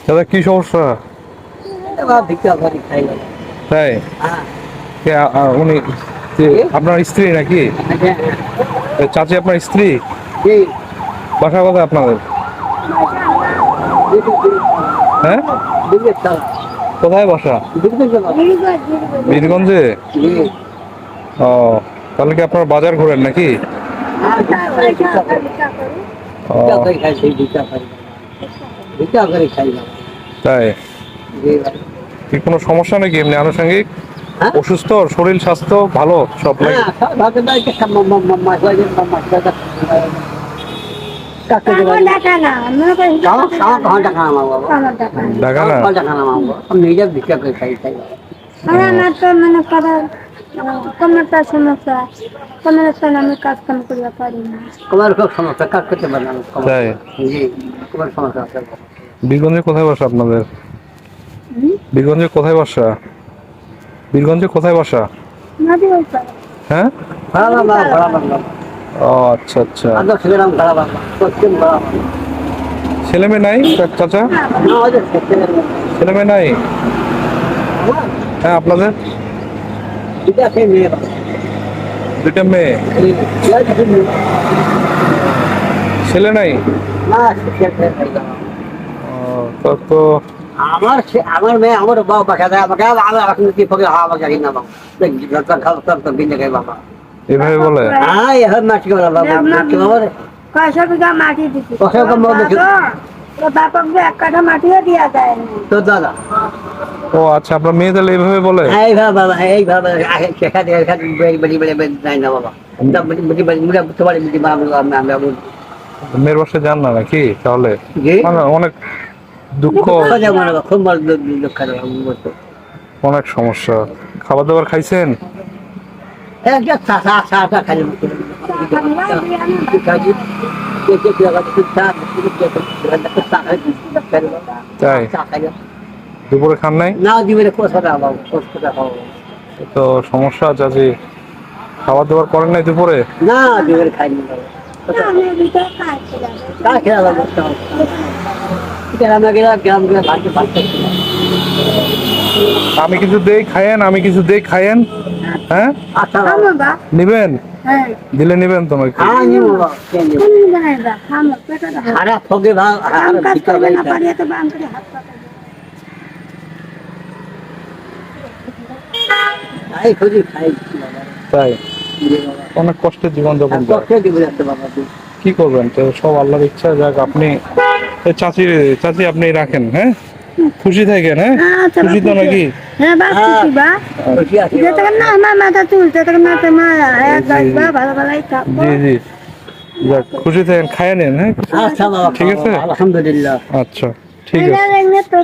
দাদা কি সমস্যা? তাই উনি আপনার স্ত্রী নাকি? চাচি আপনার স্ত্রী? বাসা কোথায় আপনাদের? হ্যাঁ, কোথায় বাসা? বীরগঞ্জে। ও, তাহলে কি আপনার বাজার ঘোরেন নাকি? তাই কি কোনো সমস্যা নাকি এমনি আনুষঙ্গিক? অসুস্থ, শরীর স্বাস্থ্য ভালো সব নাকি? কোমরটা সমস্যা, কোমরের জন্য আমি কাজ কাম করতে পারি না। কোমর খুব সমস্যা, কাজ করতে পারি না। তাই কোমর সমস্যা আছে। বীরগঞ্জে কোথায় বাসা আপনাদের? বীরগঞ্জে কোথায় বাসা? বীরগঞ্জে কোথায় বাসা? নদী ওই পারে। হ্যাঁ, ভাড়া ও আচ্ছা আচ্ছা। ছিলাম পশ্চিম ছেলে মেয়ে নাই চাচা? ছেলে মেয়ে নাই? হ্যাঁ, আপনাদের দুইটা মেয়ে, ছেলে নাই? তো আমার মেয়ে আমার বাবা বাসা দেয় আমাকে, আমি কি ফকে হাওয়া জানি না বাবা। এভাবে বলে? হ্যাঁ, এখন মাটি করা বাবা, মাটি বাবা রে। 500 বিঘা মাটি দিছি। 500 বিঘা মাটি। তো বাপকে এক কাঠা মাটিও দিয়া যায় না। তো দাদা, ও আচ্ছা, আপনার মেয়ে তাহলে এইভাবে বলে? এইভাবে বাবা, এইভাবে শেখা দিয়ে বড়ি যাই না বাবা। মেয়ের বাসায় যান না নাকি তাহলে? মানে অনেক দুঃখ, খুব দুঃখ, অনেক সমস্যা। খাবার দাবার খাইছেন? তাই দুপুরে খান নাই? না দিবে তো সমস্যা আছে যে খাবার দাবার করেন নাই দুপুরে? না দিবে খাইনি আমি ভিতরে খাইছিলাম। আমি কিছু দেই খায়েন, আমি কিছু দেই খায়েন। হ্যাঁ, খামো বা। নিবেন? হ্যাঁ। দিলে নিবেন তোমাকে? কোন জায়গায় বা খামো পেটে দাও। খারাপ হবে ভাই, কাম কাজ করবে না পারিয়ে তো বান করে হাত পাতা। খাই খুঁজি খাই। তাই অনেক কষ্টের জীবন যাপন করে। কি করবেন, তো সব আল্লাহর ইচ্ছা। যাক, আপনি চাচি আপনি রাখেন। হ্যাঁ, খুশি থাকেন। হ্যাঁ, আচ্ছা, খুশি তো নাকি? হ্যাঁ বা খুশি বা। যেতে না আমার মাথা চুলছে তখন মাথা মারা এক গাছবা ভালো ভালোই থাকবো। জি জি, যাক খুশি থাকেন, খায় নেন। হ্যাঁ, আচ্ছা বাবা, ঠিক আছে, আলহামদুলিল্লাহ। আচ্ছা ঠিক আছে। তো